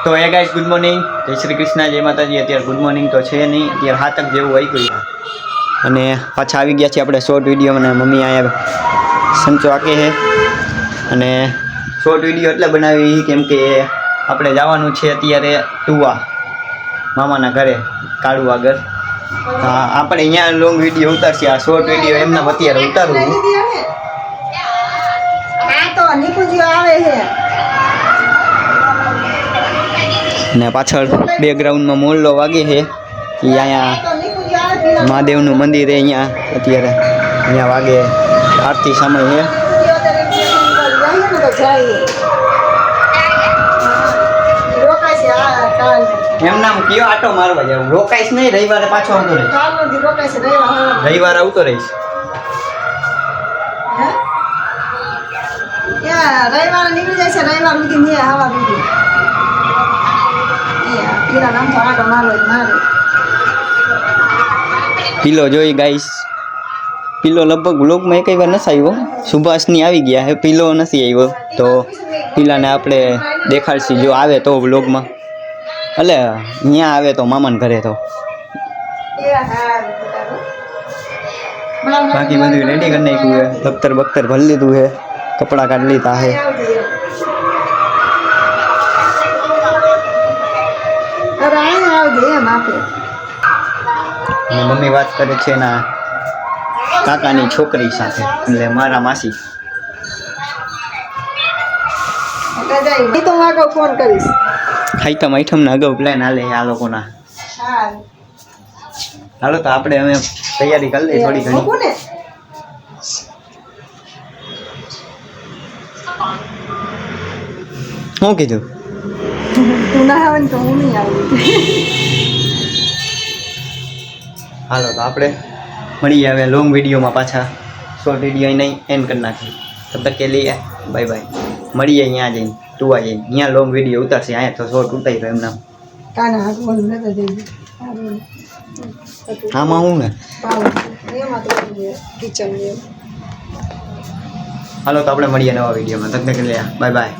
તો એ guys good morning, જય શ્રી કૃષ્ણ, જય માતાજી। અત્યારે ગુડ મોર્નિંગ તો છે નહીં, અત્યારે 7 જેવું આવી ગયું અને પાછા આવી ગયા છે આપણે શોર્ટ વિડીયો। અને મમ્મી અહીંયા સંચો આકે છે અને શોર્ટ વિડીયો એટલે બનાવી કેમ કે આપણે જવાનું છે અત્યારે ટુવા મામાના ઘરે કાળુ આગળ। હા, આપણે અહીંયા લોંગ વિડીયો ઉતારશે, આ શોર્ટ વિડીયો એમના અત્યારે ઉતારવું ને પાછળ બેકગ્રાઉન્ડમાં મોરલો વાગે છે। એ અહીંયા મહાદેવનું મંદિર છે, અહીંયા અત્યારે અહીંયા વાગે આરતી સમય છે। એમ નામ કયો આટો મારવા જાવ, રોકાઈશ નહીં, રવિવારે પાછો આવતો રહીશ, રવિવારે આવતો રહીશ। રવિવારે નીકળી જાય છે, રવિવાર સુધી નહીં હવા બીજી પીલો જોઈ ગાઈસ, પીલો લગભગ વ્લોગમાં એક વાર નથી આવ્યો, સુભાષની આવી ગયા હે, પીલો નથી આવ્યો તો પીલાને આપણે દેખાડશી જો આવે તો વ્લોગમાં, એટલે અહીંયા આવે તો મામાને ઘરે તો બાકી બધું રેડી કરી નાખ્યું છે, દફતર બખ્તર ભરી લીધું છે, કપડાં કાઢી લીધા છે। અને મમ્મી વાત કરે છે એના કાકાની છોકરી સાથે, એટલે મારા માસી। ફોન કરીશ આઈટમ ના અગાઉ પ્લાન હાલે આ લોકોના। હાલો તો આપણે અમે તૈયારી કરી લઈએ થોડી ઘણી। શું કીધું? તું ના આવે તો હું નહીં આવું। હાલો તો આપણે મળીએ હવે લોંગ વિડીયોમાં, પાછા શોર્ટ વિડીયો નહીં એન્ડ કરી નાખીએ। તબ તક કે લીએ બાય બાય, મળીએ અહીંયા જઈને ટુવા જઈને, અહીંયા લોંગ વિડીયો ઉતારશે, અહીંયા તો શોર્ટ ઉતારી રહ્યો એમના આમાં હું ને। હાલો તો આપણે મળીએ નવા વિડીયોમાં, તબ તક કે લીએ બાય બાય।